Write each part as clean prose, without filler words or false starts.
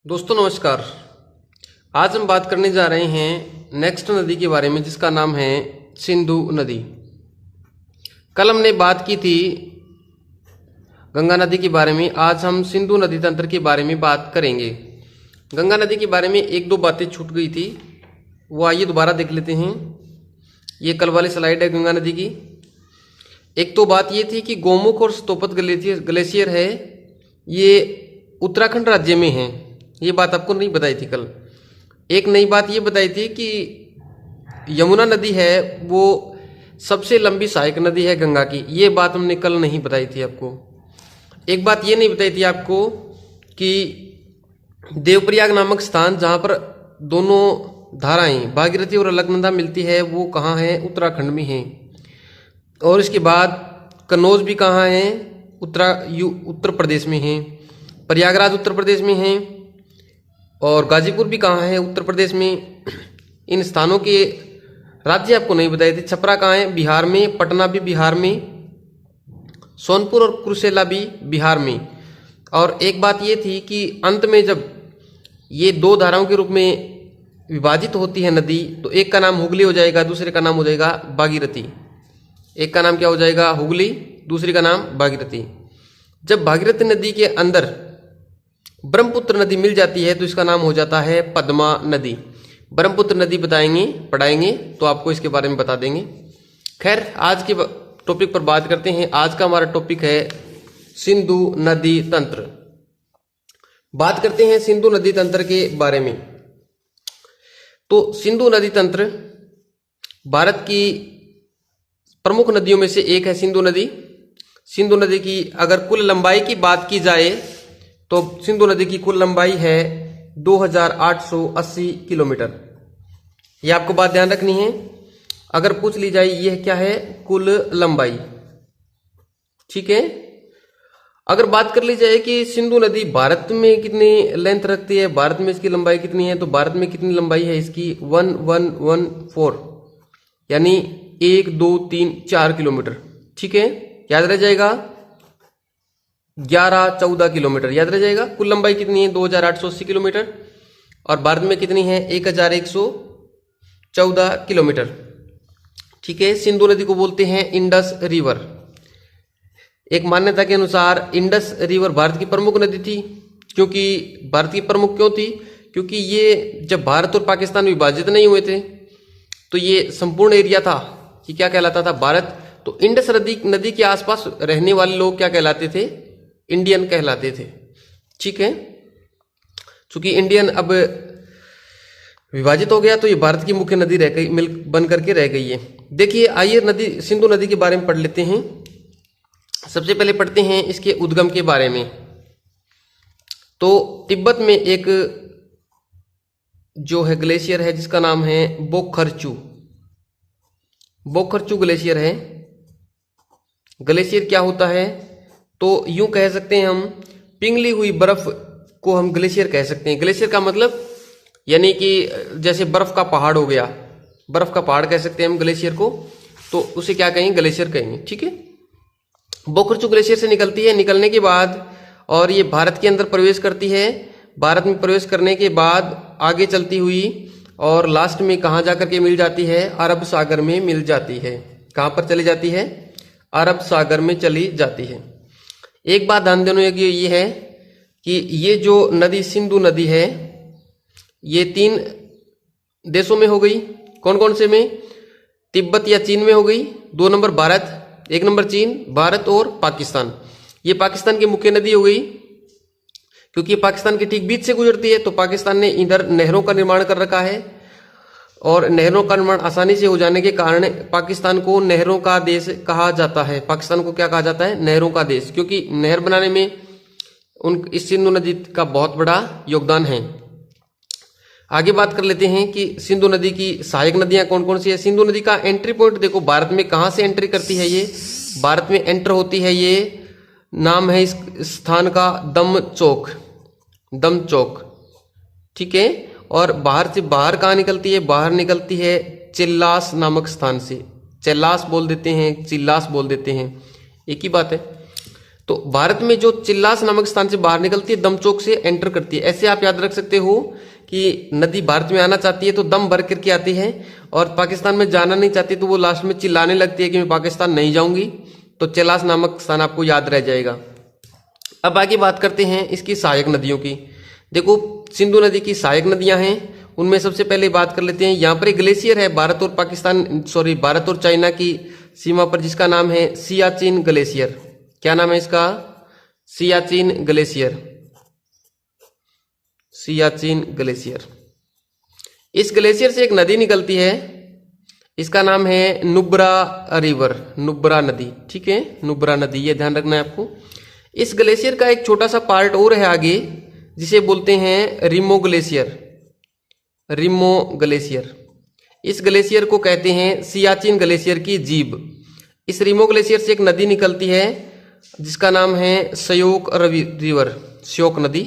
दोस्तों नमस्कार। आज हम बात करने जा रहे हैं नेक्स्ट नदी के बारे में, जिसका नाम है सिंधु नदी। कल हमने बात की थी गंगा नदी के बारे में। आज हम सिंधु नदी तंत्र के बारे में बात करेंगे। गंगा नदी के बारे में एक दो बातें छूट गई थी, वो आइए दोबारा देख लेते हैं। ये कल वाली स्लाइड है गंगा नदी की। एक तो बात ये थी कि गोमुख और स्तोपत ग्लेशियर है, ये उत्तराखंड राज्य में है। ये बात आपको नहीं बताई थी कल। एक नई बात ये बताई थी कि यमुना नदी है वो सबसे लंबी सहायक नदी है गंगा की। ये बात हमने कल नहीं बताई थी आपको। एक बात ये नहीं बताई थी आपको कि देवप्रयाग नामक स्थान जहाँ पर दोनों धाराएं भागीरथी और अलकनंदा मिलती है वो कहाँ है? उत्तराखंड में है। और इसके बाद कन्नौज भी कहाँ है? उत्तर प्रदेश में है। प्रयागराज उत्तर प्रदेश में है। और गाजीपुर भी कहाँ है? उत्तर प्रदेश में। इन स्थानों के राज्य आपको नहीं बताए थे। छपरा कहाँ है? बिहार में। पटना भी बिहार में। सोनपुर और कुर्सेला भी बिहार में। और एक बात ये थी कि अंत में जब ये दो धाराओं के रूप में विभाजित होती है नदी, तो एक का नाम हुगली हो जाएगा, दूसरे का नाम हो जाएगा भागीरथी। एक का नाम क्या हो जाएगा? हुगली, दूसरी का नाम भागीरथी। जब भागीरथी नदी के अंदर ब्रह्मपुत्र नदी मिल जाती है तो इसका नाम हो जाता है पद्मा नदी। ब्रह्मपुत्र नदी पढ़ाएंगे तो आपको इसके बारे में बता देंगे। खैर, आज के टॉपिक पर बात करते हैं। आज का हमारा टॉपिक है सिंधु नदी तंत्र। बात करते हैं सिंधु नदी तंत्र के बारे में। तो सिंधु नदी तंत्र भारत की प्रमुख नदियों में से एक है सिंधु नदी। सिंधु नदी की अगर कुल लंबाई की बात की जाए तो सिंधु नदी की कुल लंबाई है 2880 किलोमीटर। यह आपको बात ध्यान रखनी है। अगर पूछ ली जाए यह क्या है? कुल लंबाई। ठीक है। अगर बात कर ली जाए कि सिंधु नदी भारत में कितनी लेंथ रखती है, भारत में इसकी लंबाई कितनी है, तो भारत में कितनी लंबाई है इसकी? 1114, यानी 1 2 3 4 किलोमीटर। ठीक है, याद रह जाएगा। 11-14 किलोमीटर याद रह जाएगा। कुल लंबाई कितनी है? 2880 किलोमीटर। और भारत में कितनी है? 1114 किलोमीटर। ठीक है। सिंधु नदी को बोलते हैं इंडस रिवर। एक मान्यता के अनुसार इंडस रिवर भारत की प्रमुख नदी थी। क्योंकि भारत की प्रमुख क्यों थी? क्योंकि ये जब भारत और पाकिस्तान विभाजित नहीं हुए थे तो ये संपूर्ण एरिया था कि क्या कहलाता था? भारत। तो इंडस नदी के आसपास रहने वाले लोग क्या कहलाते थे? इंडियन कहलाते थे। ठीक है। चूंकि इंडियन अब विभाजित हो गया तो ये भारत की मुख्य नदी रह गई, मिल बन करके रह गई है। देखिए, आइए सिंधु नदी के बारे में पढ़ लेते हैं। सबसे पहले पढ़ते हैं इसके उद्गम के बारे में। तो तिब्बत में एक जो है ग्लेशियर है जिसका नाम है बोखरचू ग्लेशियर है। ग्लेशियर क्या होता है? तो यूं कह सकते हैं हम, पिघली हुई बर्फ को हम ग्लेशियर कह सकते हैं। ग्लेशियर का मतलब यानी कि जैसे बर्फ का पहाड़ हो गया, बर्फ का पहाड़ कह सकते हैं हम ग्लेशियर को, तो उसे क्या कहेंगे? ग्लेशियर कहेंगे। ठीक है। बोखरचू ग्लेशियर से निकलती है। निकलने के बाद और ये भारत के अंदर प्रवेश करती है। भारत में प्रवेश करने के बाद आगे चलती हुई और लास्ट में कहाँ जाकर के मिल जाती है? अरब सागर में मिल जाती है। कहाँ पर चली जाती है? अरब सागर में चली जाती है। एक बात ध्यान देने की ये है कि ये जो नदी सिंधु नदी है ये 3 देशों में हो गई। कौन कौन से में? तिब्बत या चीन में हो गई। 2 नंबर भारत, 1 नंबर चीन, भारत और पाकिस्तान। ये पाकिस्तान की मुख्य नदी हो गई क्योंकि पाकिस्तान के ठीक बीच से गुजरती है। तो पाकिस्तान ने इधर नहरों का निर्माण कर रखा है और नहरों का निर्माण आसानी से हो जाने के कारण पाकिस्तान को नहरों का देश कहा जाता है। पाकिस्तान को क्या कहा जाता है? नहरों का देश। क्योंकि नहर बनाने में इस सिंधु नदी का बहुत बड़ा योगदान है। आगे बात कर लेते हैं कि सिंधु नदी की सहायक नदियां कौन कौन सी है। सिंधु नदी का एंट्री पॉइंट देखो, भारत में कहाँ से एंट्री करती है? ये भारत में एंटर होती है। ये नाम है इस स्थान का दम चौक। ठीक है। और बाहर से बाहर कहाँ निकलती है? बाहर निकलती है चिल्लास नामक स्थान से। चिल्लास बोल देते हैं, चिल्लास बोल देते हैं, एक ही बात है। तो भारत में जो चिल्लास नामक स्थान से बाहर निकलती है दमचौक से एंटर करती है। ऐसे आप याद रख सकते हो कि नदी भारत में आना चाहती है तो दम भर करके आती है, और पाकिस्तान में जाना नहीं चाहती तो वो लास्ट में चिल्लाने लगती है कि मैं पाकिस्तान नहीं जाऊंगी। तो चिल्लास नामक स्थान आपको याद रह जाएगा। अब आगे बात करते हैं इसकी सहायक नदियों की। देखो सिंधु नदी की सहायक नदियां हैं, उनमें सबसे पहले बात कर लेते हैं। यहाँ पर एक ग्लेशियर है भारत और चाइना की सीमा पर, जिसका नाम है सियाचिन ग्लेशियर। क्या नाम है इसका? सियाचिन ग्लेशियर। सियाचिन ग्लेशियर। इस ग्लेशियर से एक नदी निकलती है, इसका नाम है नुब्रा रिवर, नुब्रा नदी। ठीक है, नुब्रा नदी, ये ध्यान रखना है आपको। इस ग्लेशियर का एक छोटा सा पार्ट और है आगे, जिसे बोलते हैं रिमो ग्लेशियर। रिमो ग्लेशियर, इस ग्लेशियर को कहते हैं सियाचिन ग्लेशियर की जीभ। इस रिमो ग्लेशियर से एक नदी निकलती है जिसका नाम है श्योक रिवर, श्योक नदी,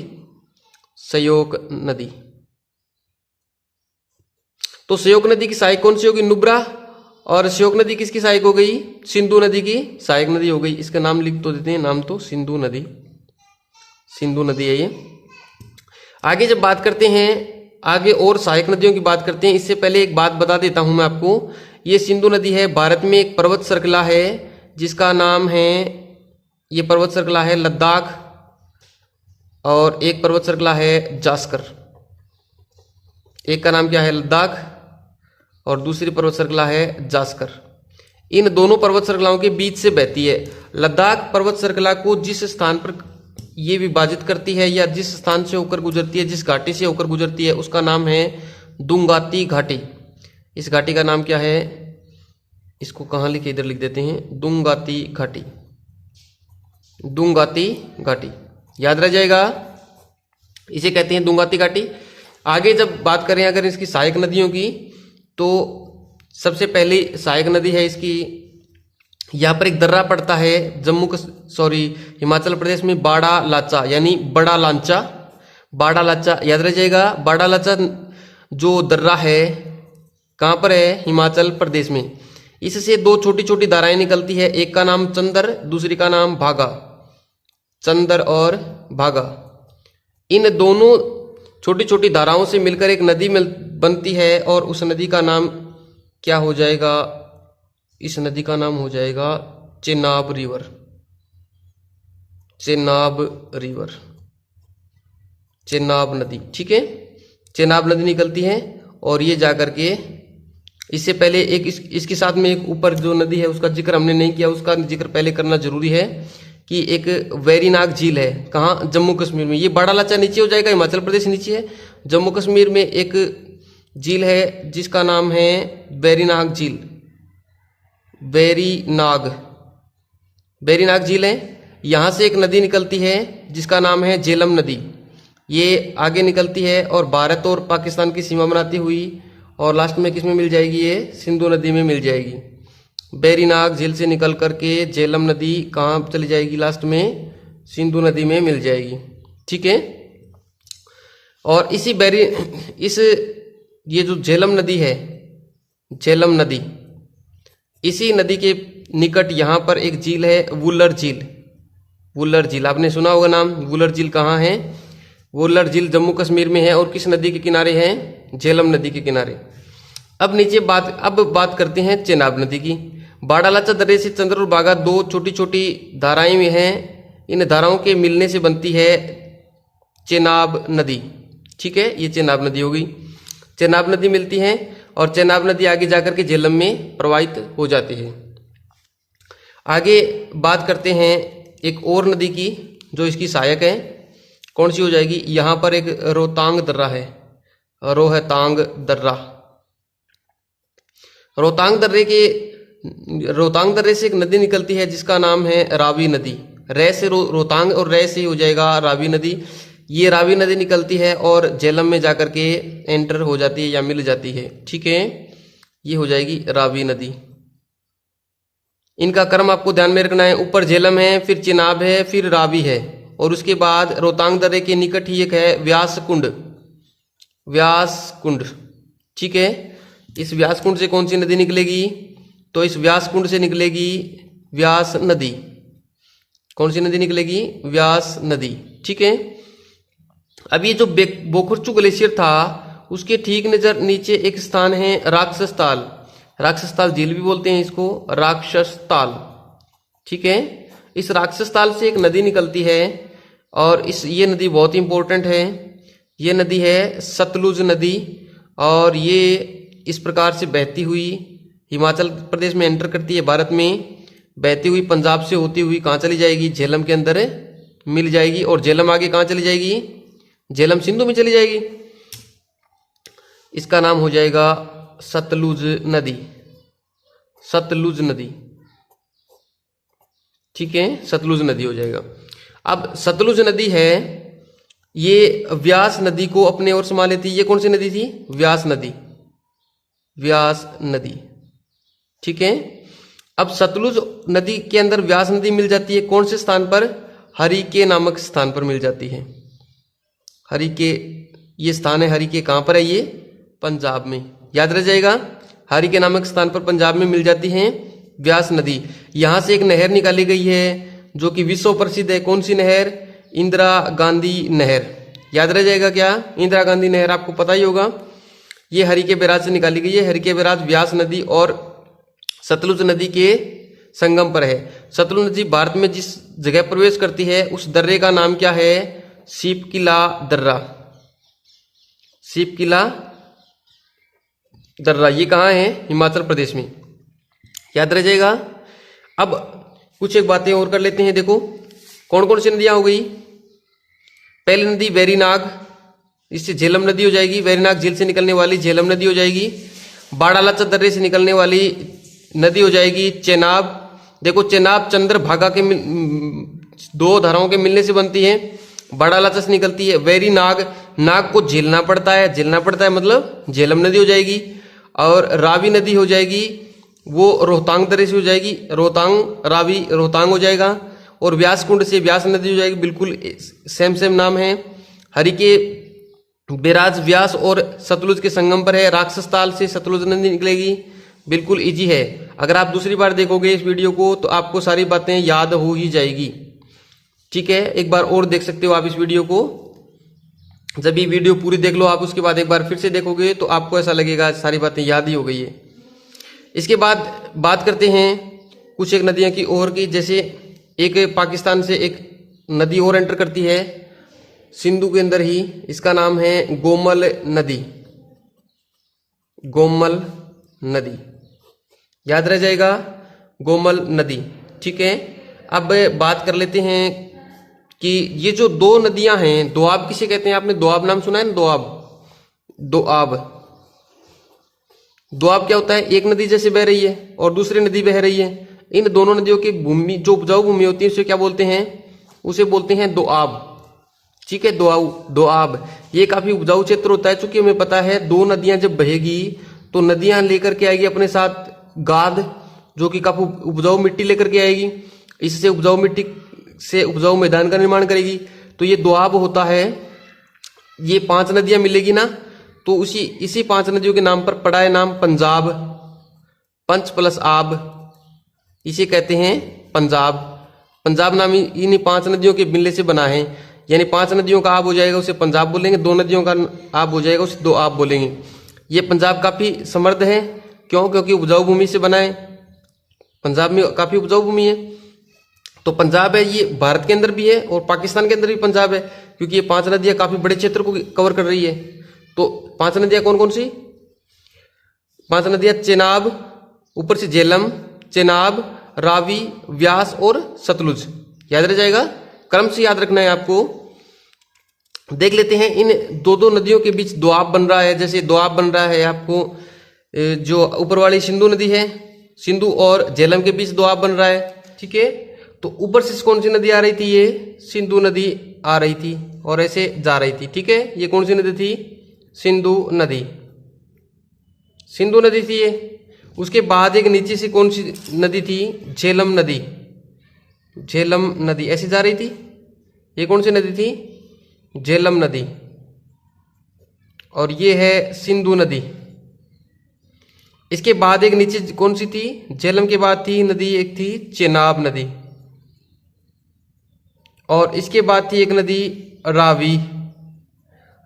श्योक नदी। तो श्योक नदी की सहायक कौन सी होगी? नुब्रा। और श्योक नदी किसकी सहायक हो गई? सिंधु नदी की सहायक नदी हो गई। इसका नाम लिख तो देते हैं, नाम तो सिंधु नदी, सिंधु नदी है ये। आगे जब बात करते हैं, आगे और सहायक नदियों की बात करते हैं, इससे पहले एक बात बता देता हूं मैं आपको। ये सिंधु नदी है, भारत में एक पर्वत श्रृंखला है जिसका नाम है, ये पर्वत श्रृंखला है लद्दाख, और एक पर्वत श्रृंखला है जास्कर। एक का नाम क्या है? लद्दाख, और दूसरी पर्वत श्रृंखला है जास्कर। इन दोनों पर्वत श्रृंखलाओं के बीच से बहती है। लद्दाख पर्वत श्रृंखला को जिस स्थान पर ये विभाजित करती है या जिस स्थान से होकर गुजरती है, जिस घाटी से होकर गुजरती है, उसका नाम है दुंगाती घाटी। इस घाटी का नाम क्या है? इसको कहाँ लिखे? इधर लिख देते हैं, दुंगाती घाटी। दुंगाती घाटी याद रह जाएगा, इसे कहते हैं दुंगाती घाटी। आगे जब बात करें अगर इसकी सहायक नदियों की, तो सबसे पहली सहायक नदी है इसकी, यहाँ पर एक दर्रा पड़ता है हिमाचल प्रदेश में, बाड़ा लाचा, यानी बड़ा लांचा। बाड़ा लाचा याद रह जाएगा। बाड़ा लाचा जो दर्रा है कहाँ पर है? हिमाचल प्रदेश में। इससे दो छोटी छोटी धाराएं निकलती है, एक का नाम चंदर, दूसरी का नाम भागा। चंदर और भागा, इन दोनों छोटी छोटी धाराओं से मिलकर एक नदी बनती है, और उस नदी का नाम क्या हो जाएगा? इस नदी का नाम हो जाएगा चेनाब रिवर। चेनाब रिवर, चेनाब नदी। ठीक है, चेनाब नदी निकलती है, और ये जाकर के, इससे पहले एक इसके साथ में एक ऊपर जो नदी है उसका जिक्र हमने नहीं किया, उसका जिक्र पहले करना जरूरी है कि एक वेरीनाग झील है। कहाँ? जम्मू कश्मीर में। ये बड़ा लाचा नीचे हो जाएगा, हिमाचल प्रदेश नीचे है। जम्मू कश्मीर में एक झील है जिसका नाम है वेरीनाग झील। वेरीनाग झील है। यहाँ से एक नदी निकलती है जिसका नाम है झेलम नदी। ये आगे निकलती है और भारत और पाकिस्तान की सीमा बनाती हुई, और लास्ट में किस में मिल जाएगी? ये सिंधु नदी में मिल जाएगी। वेरीनाग झील से निकल करके झेलम नदी कहाँ चली जाएगी? लास्ट में सिंधु नदी में मिल जाएगी। ठीक है, और ये जो झेलम नदी है, झेलम नदी, इसी नदी के निकट यहाँ पर एक झील है वुलर झील। वुलर झील आपने सुना होगा नाम। वुलर झील कहाँ है? वुलर झील जम्मू कश्मीर में है, और किस नदी के किनारे है? झेलम नदी के किनारे। अब बात करते हैं चेनाब नदी की। बाड़ालाचा दर्रे से चंद्र और बागा दो छोटी छोटी धाराएं में हैं। इन धाराओं के मिलने से बनती है चेनाब नदी। ठीक है, ये चेनाब नदी होगी। चेनाब नदी मिलती है, और चेनाब नदी आगे जाकर के झेलम में प्रवाहित हो जाती है। आगे बात करते हैं एक और नदी की जो इसकी सहायक है। कौन सी हो जाएगी? यहाँ पर एक रोहतांग दर्रा है, रोहतांग दर्रा। रोहतांग दर्रे से एक नदी निकलती है जिसका नाम है रावी नदी। रे से रोहतांग और रे से हो जाएगा रावी नदी। ये रावी नदी निकलती है और झेलम में जाकर के एंटर हो जाती है या मिल जाती है। ठीक है, ये हो जाएगी रावी नदी। इनका क्रम आपको ध्यान में रखना है। ऊपर झेलम है, फिर चिनाब है, फिर रावी है, और उसके बाद रोहतांग दर्रे के निकट ही एक है व्यास कुंड। ठीक है, इस व्यास कुंड से कौन सी नदी निकलेगी? तो इस व्यास कुंड से निकलेगी व्यास नदी। कौन सी नदी निकलेगी? व्यास नदी। ठीक है। अब ये जो बोखुरचू ग्लेशियर था उसके ठीक नजर नीचे एक स्थान है राक्षस ताल। राक्षस ताल झील भी बोलते हैं इसको, राक्षस ताल। ठीक है। इस राक्षस ताल से एक नदी निकलती है और ये नदी बहुत इंपॉर्टेंट है। ये नदी है सतलुज नदी और ये इस प्रकार से बहती हुई हिमाचल प्रदेश में एंटर करती है भारत में, बहती हुई पंजाब से होती हुई कहाँ चली जाएगी? झेलम के अंदर मिल जाएगी। और झेलम आगे कहाँ चली जाएगी? झेलम सिंधु में चली जाएगी। इसका नाम हो जाएगा सतलुज नदी। सतलुज नदी। ठीक है, सतलुज नदी हो जाएगा। अब सतलुज नदी है, ये व्यास नदी को अपने ओर समा लेती है। ये कौन सी नदी थी? व्यास नदी। व्यास नदी। ठीक है। अब सतलुज नदी के अंदर व्यास नदी मिल जाती है कौन से स्थान पर? हरिके नामक स्थान पर मिल जाती है। हरिके, ये स्थान है हरिके, कहां पर है ये? पंजाब में। याद रह जाएगा, हरिके नामक स्थान पर पंजाब में मिल जाती है व्यास नदी। यहां से एक नहर निकाली गई है जो कि विश्व प्रसिद्ध है। कौन सी नहर? इंदिरा गांधी नहर। याद रह जाएगा क्या? इंदिरा गांधी नहर आपको पता ही होगा। ये हरिके बैराज से निकाली गई है। हरिके बैराज व्यास नदी और सतलुज नदी के संगम पर है। सतलुज नदी भारत में जिस जगह प्रवेश करती है उस दर्रे का नाम क्या है? सीपकिला दर्रा। सीपकिला दर्रा। ये कहाँ है? हिमाचल प्रदेश में। याद रह जाएगा। अब कुछ एक बातें और कर लेते हैं। देखो कौन कौन सी नदियां हो गई। पहली नदी वेरीनाग, इससे झेलम नदी हो जाएगी। वेरीनाग झील से निकलने वाली झेलम नदी हो जाएगी। बाड़ालाचा दर्रे से निकलने वाली नदी हो जाएगी चेनाब। देखो चेनाब चंद्रभागा के दो धाराओं के मिलने से बनती है। बाड़ालाचा से निकलती है। वेरीनाग, नाग को झेलना पड़ता है, झेलना पड़ता है मतलब झेलम नदी हो जाएगी। और रावी नदी हो जाएगी, वो रोहतांग दर्रे से हो जाएगी। रोहतांग, रावी रोहतांग हो जाएगा। और व्यास कुंड से व्यास नदी हो जाएगी। बिल्कुल सेम सेम नाम है। हरिके बैराज व्यास और सतलुज के संगम पर है। राक्षस ताल से सतलुज नदी निकलेगी। बिल्कुल इजी है। अगर आप दूसरी बार देखोगे इस वीडियो को तो आपको सारी बातें याद हो ही जाएगी। ठीक है, एक बार और देख सकते हो आप इस वीडियो को। जब ये वीडियो पूरी देख लो आप, उसके बाद एक बार फिर से देखोगे तो आपको ऐसा लगेगा सारी बातें याद ही हो गई है। इसके बाद बात करते हैं कुछ एक नदियां की और की। जैसे एक पाकिस्तान से एक नदी और एंटर करती है सिंधु के अंदर ही, इसका नाम है गोमल नदी। गोमल नदी। याद रह जाएगा, गोमल नदी। ठीक है। अब बात कर लेते हैं कि ये जो दो नदियां हैं, दोआब किसे कहते हैं? आपने दोआब नाम सुना है ना? दोआब। दोआब, दोआब क्या होता है? एक नदी जैसे बह रही है और दूसरी नदी बह रही है, इन दोनों नदियों की भूमि, जो उपजाऊ भूमि होती है, उसे क्या बोलते हैं? उसे बोलते हैं दोआब। ठीक है, दोआब। ये काफी उपजाऊ क्षेत्र होता है। चूंकि हमें पता है दो नदियां जब बहेगी तो नदियां लेकर के आएगी अपने साथ गाद, जो कि काफी उपजाऊ मिट्टी लेकर के आएगी। इससे उपजाऊ मिट्टी से उपजाऊ मैदान का निर्माण करेगी। तो ये दोआब होता है। ये 5 नदियां मिलेगी ना, तो इसी 5 नदियों के नाम पर पड़ा है नाम पंजाब। पंच प्लस आब, इसे कहते हैं पंजाब। पंजाब नाम इन 5 नदियों के मिलने से बना है। यानी 5 नदियों का आब हो जाएगा उसे पंजाब बोलेंगे, 2 नदियों का आब हो जाएगा उसे दोआब बोलेंगे। ये पंजाब काफी समृद्ध है। क्यों? क्योंकि उपजाऊ भूमि से बना है। पंजाब में काफी उपजाऊ भूमि है। तो पंजाब है, ये भारत के अंदर भी है और पाकिस्तान के अंदर भी पंजाब है, क्योंकि ये 5 नदियां काफी बड़े क्षेत्र को कवर कर रही है। तो 5 नदियां कौन कौन सी? 5 नदियां चेनाब, ऊपर से झेलम, चेनाब, रावी, व्यास और सतलुज। याद रह जाएगा, क्रम से याद रखना है आपको। देख लेते हैं इन दो नदियों के बीच दोआब बन रहा है। जैसे दोआब बन रहा है आपको, जो ऊपर वाली सिंधु नदी है, सिंधु और झेलम के बीच दोआब बन रहा है। ठीक है। तो ऊपर से कौन सी नदी आ रही थी? ये सिंधु नदी आ रही थी और ऐसे जा रही थी। ठीक है। ये कौन सी नदी थी? सिंधु नदी। सिंधु नदी थी ये। उसके बाद एक नीचे से कौन सी नदी थी? झेलम नदी। झेलम नदी ऐसे जा रही थी। ये कौन सी नदी थी? झेलम नदी। और ये है सिंधु नदी। इसके बाद एक नीचे कौन सी थी? झेलम के बाद थी नदी, एक थी चेनाब नदी। और इसके बाद थी एक नदी रावी,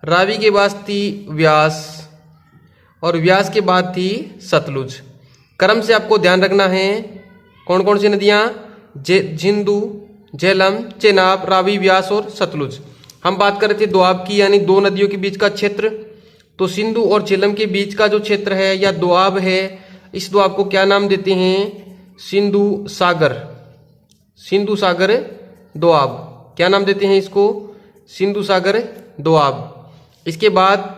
रावी के बाद थी व्यास, और व्यास के बाद थी सतलुज। क्रम से आपको ध्यान रखना है कौन कौन सी नदियाँ, झिंदू, झेलम, चेनाब, रावी, व्यास और सतलुज। हम बात कर रहे थे दोआब की, यानी दो नदियों के बीच का क्षेत्र। तो सिंधु और झेलम के बीच का जो क्षेत्र है या दोआब है, इस दोआब को क्या नाम देते हैं, सिंधु सागर, सिंधु सागर दोआब, क्या नाम देते हैं इसको, सिंधु सागर दोआब। इसके बाद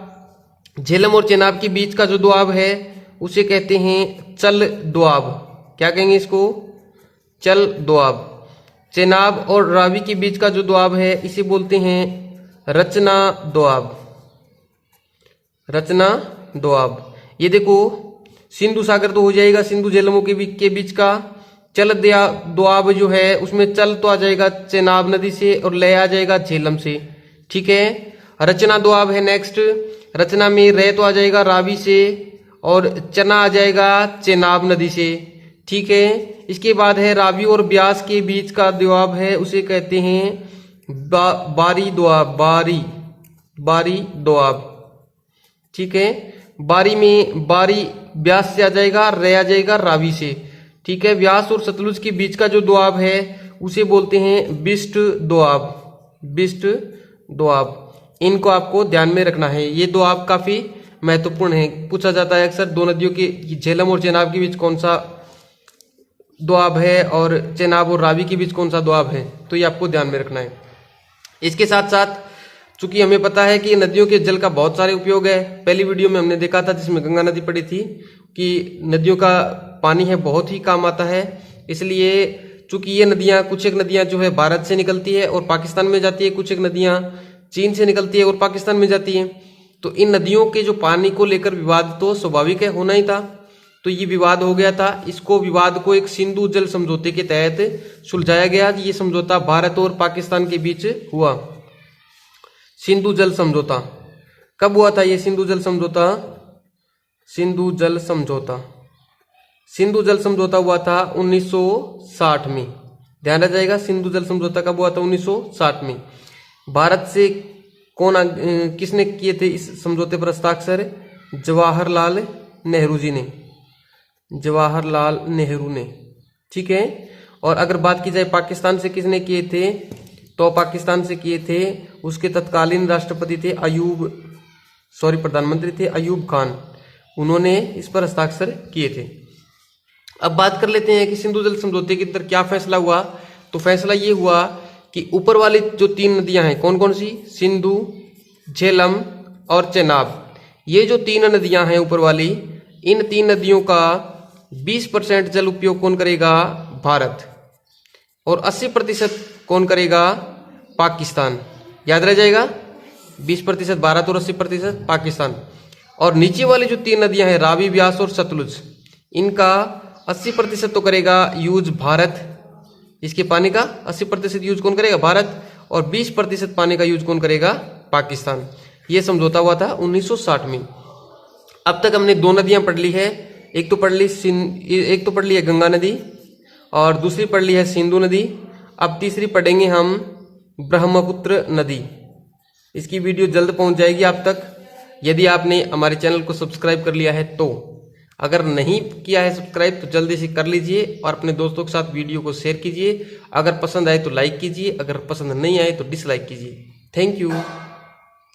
झेलम और चेनाब के बीच का जो दोआब है उसे कहते हैं चल दोआब, क्या कहेंगे इसको, चल दोआब। चेनाब और रावी के बीच का जो दोआब है इसे बोलते हैं रचना दोआब, रचना दोआब। ये देखो सिंधु सागर तो हो जाएगा सिंधु झेलमों के बीच का, चल दोआब जो है उसमें चल तो आ जाएगा चेनाब नदी से और ले आ जाएगा झेलम से, ठीक है। रचना दोआब है नेक्स्ट, रचना में रे तो आ जाएगा रावी से और चना आ जाएगा चेनाब नदी से, ठीक है। इसके बाद है रावी और ब्यास के बीच का दोआब है उसे कहते हैं बारी दोआब, बारी दोआब, ठीक है। बारी में बारी ब्यास से आ जाएगा, रे आ जाएगा रावी से, ठीक है। व्यास और सतलुज के बीच का जो दोआब है उसे बोलते हैं बिस्ट दोआब, बिस्ट दोआब। इनको आपको ध्यान में रखना है, ये दोआब काफी महत्वपूर्ण है, पूछा जाता है अक्सर दो नदियों के झेलम और चेनाब के बीच कौन सा दोआब है और चेनाब और रावी के बीच कौन सा दोआब है, तो ये आपको ध्यान में रखना है। इसके साथ साथ चूंकि हमें पता है कि नदियों के जल का बहुत सारे उपयोग है, पहली वीडियो में हमने देखा था जिसमें गंगा नदी पड़ी थी कि नदियों का पानी है बहुत ही काम आता है, इसलिए चूंकि ये नदियां कुछ एक नदियां जो है भारत से निकलती है और पाकिस्तान में जाती है, कुछ एक नदियां चीन से निकलती है और पाकिस्तान में जाती है, तो इन नदियों के जो पानी को लेकर विवाद तो स्वाभाविक है, होना ही था। तो ये विवाद हो गया था, इसको विवाद को एक सिंधु जल समझौते के तहत सुलझाया गया। ये समझौता भारत और पाकिस्तान के बीच हुआ, सिंधु जल समझौता। कब हुआ था ये सिंधु जल समझौता, सिंधु जल समझौता, सिंधु जल समझौता हुआ था 1960 में, ध्यान रख जाएगा। सिंधु जल समझौता कब हुआ था, 1960 में। भारत से किसने किए थे इस समझौते पर हस्ताक्षर, जवाहरलाल नेहरू जी ने, जवाहरलाल नेहरू ने, ठीक है। और अगर बात की जाए पाकिस्तान से किसने किए थे, तो पाकिस्तान से किए थे उसके तत्कालीन राष्ट्रपति थे प्रधानमंत्री थे अयूब खान, उन्होंने इस पर हस्ताक्षर किए थे। अब बात कर लेते हैं कि सिंधु जल समझौते के अंदर क्या फैसला हुआ। तो फैसला ये हुआ कि ऊपर वाली जो तीन नदियां हैं कौन कौन सी, सिंधु, झेलम और चेनाब, ये जो तीन नदियां हैं ऊपर वाली, इन तीन नदियों का 20% जल उपयोग कौन करेगा, भारत, और 80% कौन करेगा, पाकिस्तान। याद रह जाएगा, 20% भारत और 80% पाकिस्तान। और नीचे वाली जो तीन नदियां हैं रावी, व्यास और सतलुज, इनका 80% तो करेगा यूज भारत, इसके पानी का 80% यूज कौन करेगा, भारत, और 20% पानी का यूज कौन करेगा, पाकिस्तान। ये समझौता हुआ था 1960 में। अब तक हमने दो नदियां पढ़ ली है, एक तो पढ़ ली है गंगा नदी और दूसरी पढ़ ली है सिंधु नदी। अब तीसरी पढ़ेंगे हम ब्रह्मपुत्र नदी। इसकी वीडियो जल्द पहुंच जाएगी आप तक, यदि आपने हमारे चैनल को सब्सक्राइब कर लिया है तो। अगर नहीं किया है सब्सक्राइब तो जल्दी से कर लीजिए और अपने दोस्तों के साथ वीडियो को शेयर कीजिए। अगर पसंद आए तो लाइक कीजिए, अगर पसंद नहीं आए तो डिसलाइक कीजिए। Thank you.